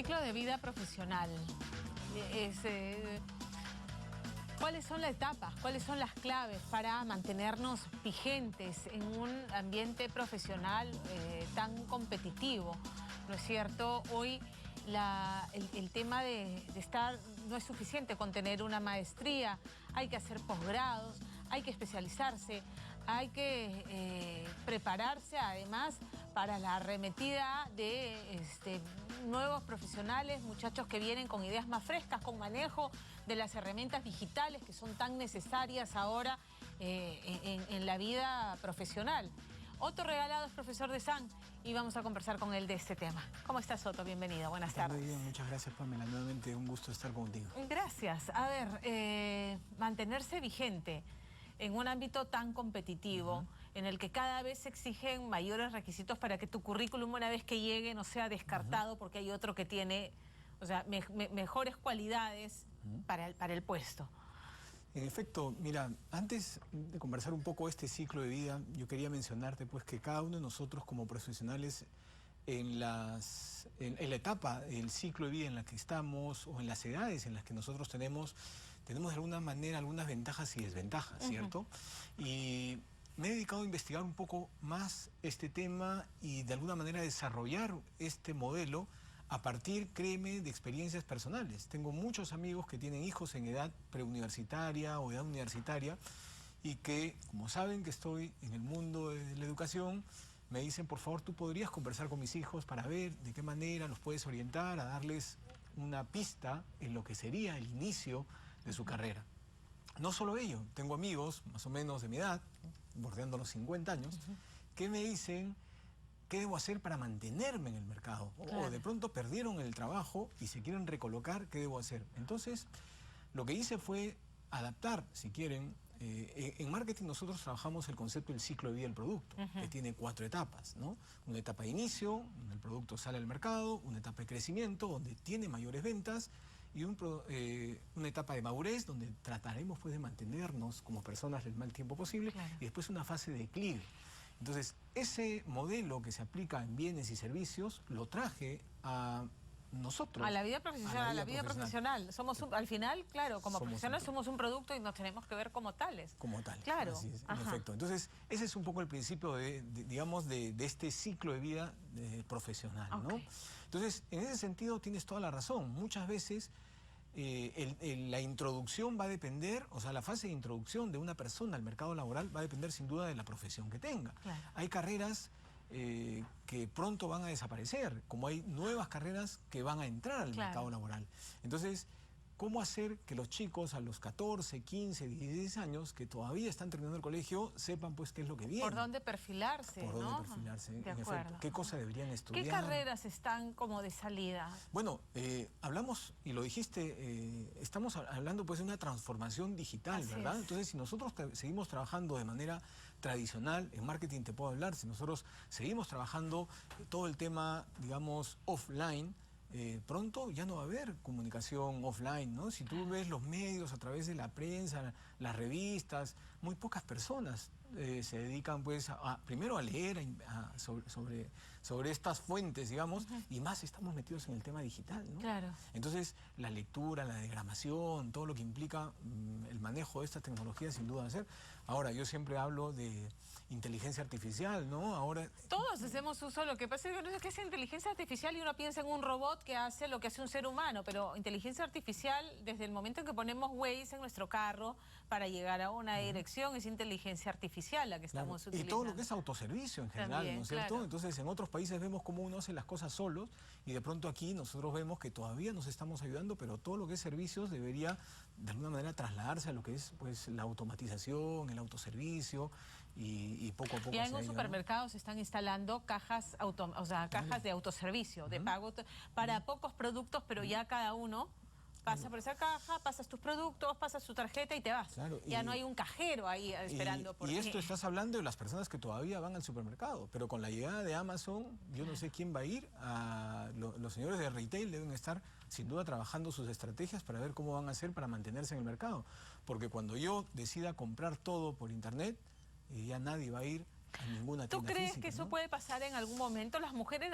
ciclo de vida profesional. ¿Cuáles son las etapas? ¿Cuáles son las claves para mantenernos vigentes en un ambiente profesional tan competitivo? ¿No es cierto? Hoy el tema de estar, no es suficiente con tener una maestría, hay que hacer posgrados, hay que especializarse, hay que prepararse además para la arremetida de nuevos profesionales, muchachos que vienen con ideas más frescas, con manejo de las herramientas digitales que son tan necesarias ahora en la vida profesional. Otto Regalado es profesor de SAN y vamos a conversar con él de este tema. ¿Cómo estás, Otto? Bienvenido, buenas tardes. Muy bien, muchas gracias, Pamela. Nuevamente un gusto estar contigo. Gracias. A ver, mantenerse vigente en un ámbito tan competitivo, en el que cada vez se exigen mayores requisitos para que tu currículum, una vez que llegue, no sea descartado porque hay otro que tiene, o sea, mejores cualidades para el puesto. En efecto, mira, antes de conversar un poco este ciclo de vida, yo quería mencionarte pues que cada uno de nosotros como profesionales en la etapa del ciclo de vida en la que estamos o en las edades en las que nosotros tenemos de alguna manera algunas ventajas y desventajas, ¿cierto? Y me he dedicado a investigar un poco más este tema y de alguna manera desarrollar este modelo a partir, créeme, de experiencias personales. Tengo muchos amigos que tienen hijos en edad preuniversitaria o edad universitaria y que, como saben que estoy en el mundo de la educación, me dicen, por favor, tú podrías conversar con mis hijos para ver de qué manera los puedes orientar, a darles una pista en lo que sería el inicio de su carrera. No solo ello, tengo amigos más o menos de mi edad, bordeando los 50 años, que me dicen qué debo hacer para mantenerme en el mercado. Claro. O de pronto perdieron el trabajo y se quieren recolocar, ¿qué debo hacer? Entonces, lo que hice fue adaptar, si quieren. En marketing nosotros trabajamos el concepto del ciclo de vida del producto, que tiene 4 etapas, ¿no? Una etapa de inicio, donde el producto sale al mercado, una etapa de crecimiento, donde tiene mayores ventas, y una etapa de madurez, donde trataremos pues de mantenernos como personas el más tiempo posible, claro. Y después una fase de declive. Entonces, ese modelo que se aplica en bienes y servicios, lo traje a nosotros. A la vida profesional, a la vida profesional. Somos al final, claro, como profesionales somos un producto y nos tenemos que ver como tales. Como tal. Claro. Así es, en efecto. Entonces, ese es un poco el principio digamos, de este ciclo de vida profesional, ¿no? Entonces, en ese sentido tienes toda la razón. Muchas veces la introducción va a depender, o sea, la fase de introducción de una persona al mercado laboral va a depender sin duda de la profesión que tenga. Claro. Hay carreras que pronto van a desaparecer, como hay nuevas carreras que van a entrar al mercado laboral. Entonces, ¿cómo hacer que los chicos a los 14, 15, 16 años, que todavía están terminando el colegio, sepan pues qué es lo que viene? Por dónde perfilarse, Por dónde perfilarse, en efecto. ¿Qué cosa deberían estudiar? ¿Qué carreras están como de salida? Bueno, hablamos, y lo dijiste, estamos hablando pues de una transformación digital, así ¿verdad? Entonces, si nosotros seguimos trabajando de manera tradicional, en marketing te puedo hablar, si nosotros seguimos trabajando todo el tema, digamos, offline, pronto ya no va a haber comunicación offline, ¿no? Si tú ves los medios a través de la prensa, las revistas, muy pocas personas se dedican pues primero a leer sobre estas fuentes, digamos, y más estamos metidos en el tema digital, ¿no? Claro. Entonces, la lectura, la diagramación, todo lo que implica el manejo de esta tecnología sin duda va a ser. Ahora, yo siempre hablo de inteligencia artificial, ¿no? Ahora todos hacemos uso, lo que pasa es que es inteligencia artificial y uno piensa en un robot que hace lo que hace un ser humano, pero inteligencia artificial, desde el momento en que ponemos Waze en nuestro carro para llegar a una dirección, es inteligencia artificial la que estamos utilizando. Y todo lo que es autoservicio en general, también, ¿no es cierto? Claro. Entonces, en otros países vemos cómo uno hace las cosas solos y de pronto aquí nosotros vemos que todavía nos estamos ayudando, pero todo lo que es servicios debería de alguna manera trasladarse a lo que es pues la automatización, el autoservicio y poco a poco. Ya en un supermercado se están instalando cajas, cajas de autoservicio, de pago para pocos productos, pero ya cada uno pasa por esa caja, pasas tus productos, pasas tu tarjeta y te vas. Claro, ya no hay un cajero ahí esperando por ti. Y esto estás hablando de las personas que todavía van al supermercado, pero con la llegada de Amazon, yo no sé quién va a ir. Los señores de retail deben estar sin duda trabajando sus estrategias para ver cómo van a hacer para mantenerse en el mercado. Porque cuando yo decida comprar todo por internet, ya nadie va a ir a ninguna ¿Tú tienda crees física, que eso ¿no? puede pasar en algún momento? A las mujeres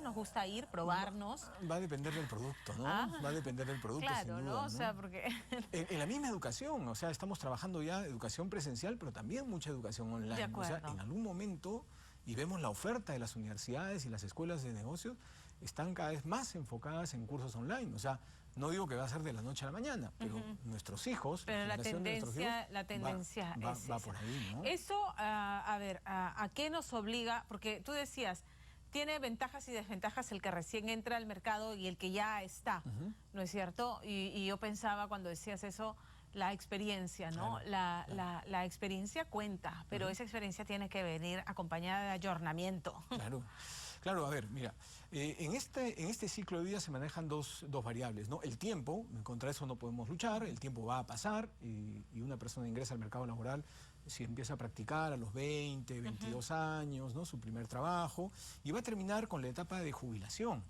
nos gusta ir, probarnos. Va a depender del producto, ¿no? Ah, Va a depender del producto, claro, sin duda, ¿no? O ¿no? sea, porque... En la misma educación, o sea, estamos trabajando ya educación presencial, pero también mucha educación online. De O sea, acuerdo. en algún momento, y vemos la oferta de las universidades y las escuelas de negocios, están cada vez más enfocadas en cursos online. O sea, no digo que va a ser de la noche a la mañana, pero nuestros hijos, Pero la generación de nuestros hijos, tendencia va es esa. por ahí, ¿no? Eso, a ver, ¿a qué nos obliga? Porque tú decías, tiene ventajas y desventajas el que recién entra al mercado y el que ya está, ¿no es cierto? Y yo pensaba cuando decías eso, la experiencia, ¿no? Claro, La experiencia cuenta, pero esa experiencia tiene que venir acompañada de ayornamiento. Claro. Claro, a ver, mira, en este ciclo de vida se manejan dos variables, ¿no? El tiempo, contra eso no podemos luchar, el tiempo va a pasar y una persona ingresa al mercado laboral si empieza a practicar a los 20, 22 años, ¿no? Su primer trabajo, y va a terminar con la etapa de jubilación,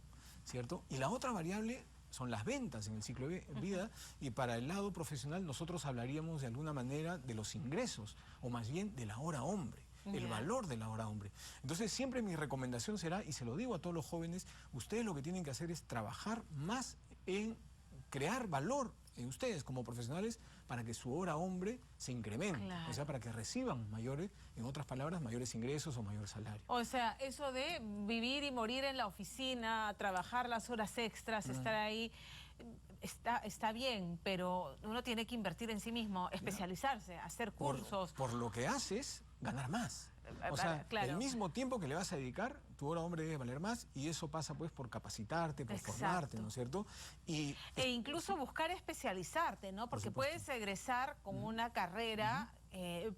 ¿cierto? Y la otra variable son las ventas en el ciclo de vida, y para el lado profesional nosotros hablaríamos de alguna manera de los ingresos, o más bien de la hora hombre. El valor de la hora hombre. Entonces siempre mi recomendación será, y se lo digo a todos los jóvenes, ustedes lo que tienen que hacer es trabajar más en crear valor en ustedes como profesionales para que su hora hombre se incremente, Claro. o sea, para que reciban mayores, en otras palabras, mayores ingresos o mayor salario. O sea, eso de vivir y morir en la oficina, trabajar las horas extras, estar ahí, está bien, pero uno tiene que invertir en sí mismo, especializarse, hacer cursos. Por lo que haces, ganar más. O sea, Claro. el mismo tiempo que le vas a dedicar, tu hora hombre debe valer más, y eso pasa pues por capacitarte, por Exacto. formarte, ¿no es cierto? E incluso buscar especializarte, ¿no? Porque puedes egresar con una carrera,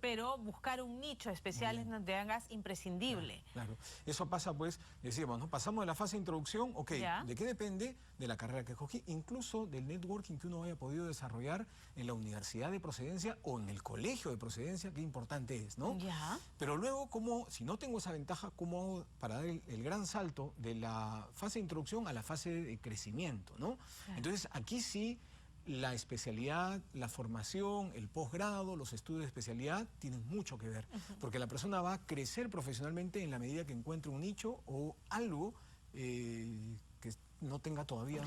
pero buscar un nicho especial en donde hagas imprescindible. Claro, eso pasa pues, decíamos, ¿no? Pasamos de la fase de introducción, ok, Ya. ¿de qué depende? De la carrera que escogí, incluso del networking que uno haya podido desarrollar en la universidad de procedencia o en el colegio de procedencia, qué importante es, ¿no? Ya. Pero luego, ¿cómo, si no tengo esa ventaja, cómo hago para dar el gran salto de la fase de introducción a la fase de crecimiento, ¿no? Claro. Entonces, aquí sí, la especialidad, la formación, el posgrado, los estudios de especialidad tienen mucho que ver, porque la persona va a crecer profesionalmente en la medida que encuentre un nicho o algo que no tenga todavía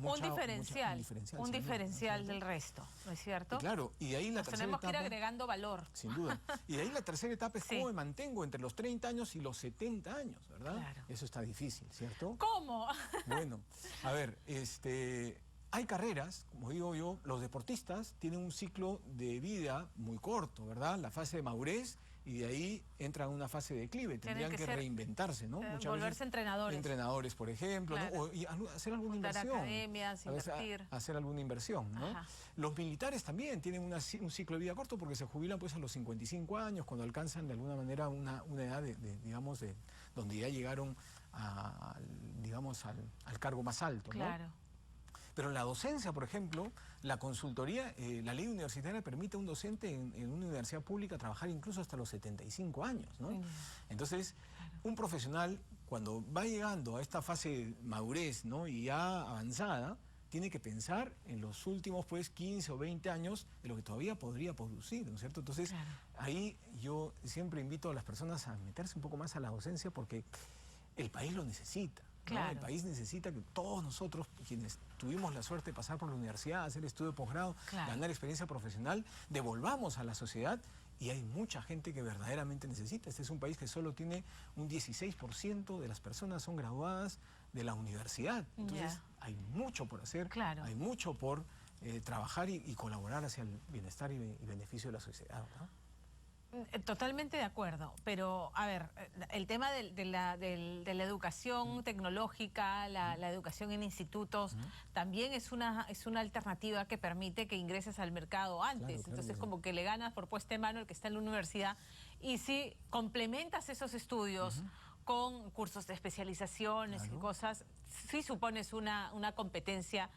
Un diferencial ¿no? del resto, ¿no es cierto? Y claro, y de ahí la Nos tercera tenemos que ir etapa, agregando valor. sin duda. Y de ahí la tercera etapa es Sí. cómo me mantengo entre los 30 años y los 70 años, ¿verdad? Claro. Eso está difícil, ¿cierto? ¿Cómo? Bueno, a ver, hay carreras, como digo yo, los deportistas tienen un ciclo de vida muy corto, ¿verdad? La fase de madurez, y de ahí entran a una fase de declive, tendrían que reinventarse, ¿no? Muchas volverse veces, entrenadores. Entrenadores, por ejemplo, Claro. ¿no? Y hacer alguna Fundar inversión. academias, A veces, invertir. hacer alguna inversión, ¿no? Ajá. Los militares también tienen un ciclo de vida corto porque se jubilan pues a los 55 años, cuando alcanzan de alguna manera una edad digamos, donde ya llegaron digamos, al cargo más alto, ¿no? Claro. Pero en la docencia, por ejemplo, la consultoría, la ley universitaria permite a un docente en una universidad pública trabajar incluso hasta los 75 años, ¿no? Entonces, un profesional, cuando va llegando a esta fase de madurez, ¿no? Y ya avanzada, tiene que pensar en los últimos, pues, 15 o 20 años de lo que todavía podría producir, ¿no es cierto? Entonces, ahí yo siempre invito a las personas a meterse un poco más a la docencia porque el país lo necesita. ¿no? Claro. El país necesita que todos nosotros, quienes tuvimos la suerte de pasar por la universidad, hacer estudio de posgrado, ganar experiencia profesional, devolvamos a la sociedad, y hay mucha gente que verdaderamente necesita. Este es un país que solo tiene un 16% de las personas son graduadas de la universidad. Entonces hay mucho por hacer, hay mucho por trabajar y colaborar hacia el bienestar y beneficio de la sociedad, ¿no? Totalmente de acuerdo, pero a ver, el tema de la educación tecnológica, la educación en institutos, también es una alternativa que permite que ingreses al mercado antes. Claro, Entonces como que le ganas por puesta de mano el que está en la universidad, y si complementas esos estudios con cursos de especializaciones y cosas, sí supones una competencia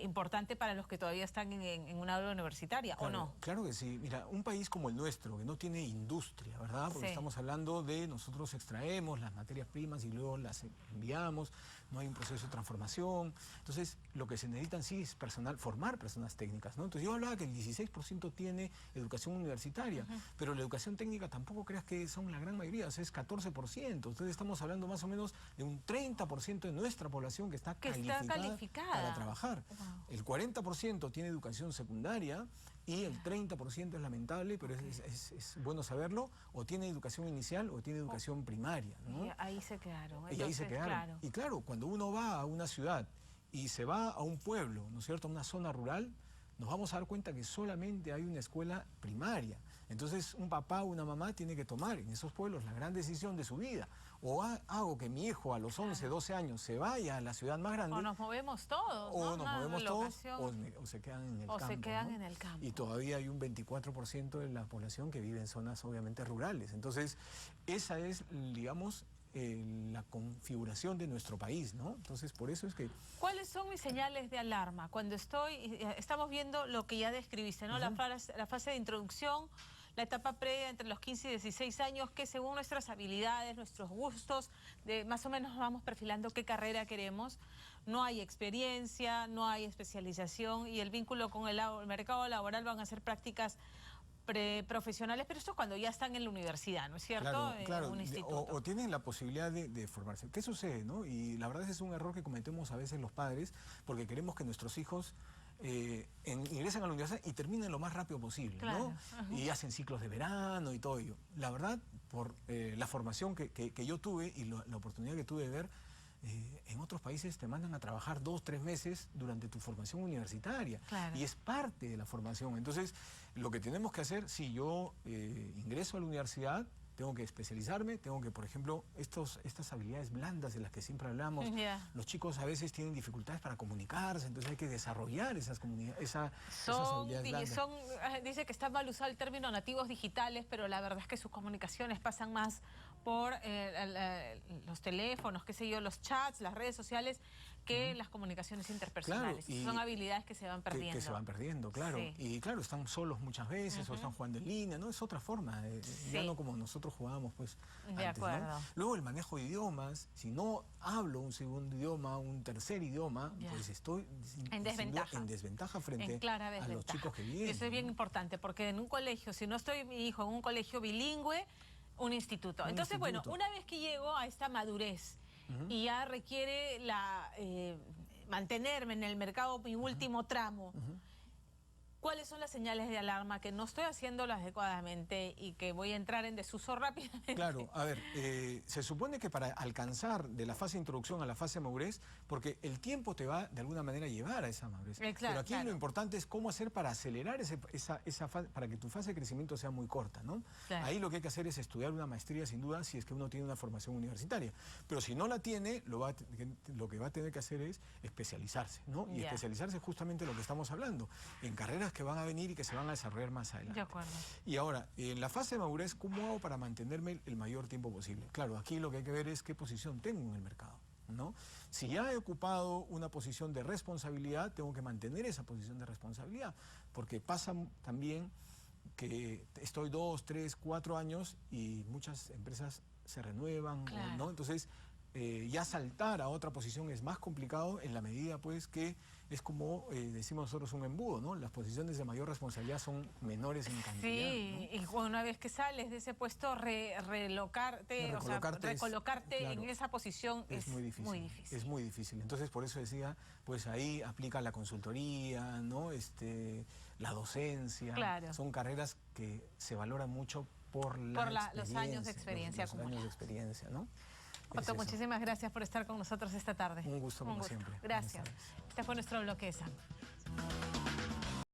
importante para los que todavía están en una aula universitaria, claro, ¿o no? Claro que sí. Mira, un país como el nuestro, que no tiene industria, ¿verdad? Porque estamos hablando de nosotros extraemos las materias primas y luego las enviamos, no hay un proceso de transformación. Entonces, lo que se necesitan sí es formar personas técnicas, ¿no? Entonces, yo hablaba que el 16% tiene educación universitaria, pero la educación técnica tampoco creas que son la gran mayoría, o sea, es 14%. Entonces, estamos hablando más o menos de un 30% de nuestra población que está calificada para trabajar. Wow. El 40% tiene educación secundaria y el 30% es lamentable, pero es bueno saberlo, o tiene educación inicial o tiene educación primaria, ¿no? Y ahí se quedaron. Y ahí se quedaron. Claro. Y claro, cuando uno va a una ciudad y se va a un pueblo, ¿no es cierto?, a una zona rural, nos vamos a dar cuenta que solamente hay una escuela primaria. Entonces, un papá o una mamá tiene que tomar en esos pueblos la gran decisión de su vida. O hago que mi hijo a los 11, 12 años se vaya a la ciudad más grande. O nos movemos todos, o nos movemos todos, o se quedan en el campo. O se quedan en el campo. Y todavía hay un 24% de la población que vive en zonas obviamente rurales. Entonces, esa es, digamos, la configuración de nuestro país, ¿no? Entonces, por eso es que... ¿Cuáles son mis señales de alarma? Cuando estamos viendo lo que ya describiste, ¿no? La fase de introducción, la etapa previa entre los 15 y 16 años, que según nuestras habilidades, nuestros gustos, más o menos vamos perfilando qué carrera queremos. No hay experiencia, no hay especialización y el vínculo con el mercado laboral van a ser prácticas preprofesionales, pero esto cuando ya están en la universidad, ¿no es cierto? Claro, en un instituto. O tienen la posibilidad de formarse. ¿Qué sucede, no? Y la verdad es que es un error que cometemos a veces los padres, porque queremos que nuestros hijos ingresen a la universidad y terminen lo más rápido posible, ¿no? Y hacen ciclos de verano y todo ello. La verdad, por la formación que yo tuve y la oportunidad que tuve de ver, en otros países te mandan a trabajar 2, 3 meses durante tu formación universitaria. Y es parte de la formación. Entonces, lo que tenemos que hacer, si yo ingreso a la universidad, tengo que especializarme, tengo que, por ejemplo, estas habilidades blandas de las que siempre hablamos, los chicos a veces tienen dificultades para comunicarse, entonces hay que desarrollar esas habilidades blandas. Dice que está mal usado el término nativos digitales, pero la verdad es que sus comunicaciones pasan más por los teléfonos, qué sé yo, los chats, las redes sociales, que las comunicaciones interpersonales. Son habilidades que se van perdiendo. Que se van perdiendo, claro. Sí. Y claro, están solos muchas veces o están jugando en línea, ¿no? Es otra forma, ya no como nosotros jugábamos pues de antes, acuerdo. ¿no? Luego el manejo de idiomas, si no hablo un segundo idioma, un tercer idioma, pues estoy en desventaja frente a los chicos que vienen. Eso es bien importante, porque en un colegio, si no estoy mi hijo en un colegio bilingüe, un instituto. Entonces, bueno, una vez que llego a esta madurez y ya requiere mantenerme en el mercado, mi último tramo, ¿cuáles son las señales de alarma que no estoy haciéndolo adecuadamente y que voy a entrar en desuso rápidamente? Claro, a ver, se supone que para alcanzar de la fase de introducción a la fase de madurez, porque el tiempo te va de alguna manera a llevar a esa madurez. Pero aquí lo importante es cómo hacer para acelerar esa fase, para que tu fase de crecimiento sea muy corta, ¿no? Ahí lo que hay que hacer es estudiar una maestría, sin duda, si es que uno tiene una formación universitaria. Pero si no la tiene, lo que va a tener que hacer es especializarse, ¿no? Y especializarse es justamente lo que estamos hablando, en carreras que van a venir y que se van a desarrollar más adelante. De acuerdo. Y ahora, en la fase de madurez, ¿cómo hago para mantenerme el mayor tiempo posible? Claro, aquí lo que hay que ver es qué posición tengo en el mercado, ¿no? Si ya he ocupado una posición de responsabilidad, tengo que mantener esa posición de responsabilidad, porque pasa también que estoy 2, 3, 4 años y muchas empresas se renuevan, ¿no? Entonces, ya saltar a otra posición es más complicado en la medida pues que es como decimos nosotros un embudo, ¿no? Las posiciones de mayor responsabilidad son menores en cantidad. Sí, ¿no? Y una vez que sales de ese puesto, recolocarte en esa posición es muy difícil. Es muy difícil. Entonces por eso decía, pues ahí aplica la consultoría, ¿no? La docencia. Claro. Son carreras que se valoran mucho por los años de experiencia. Los años de experiencia, ¿no? Otto, muchísimas gracias por estar con nosotros esta tarde. Un gusto como siempre. Gracias. Este fue nuestro bloque de Sam.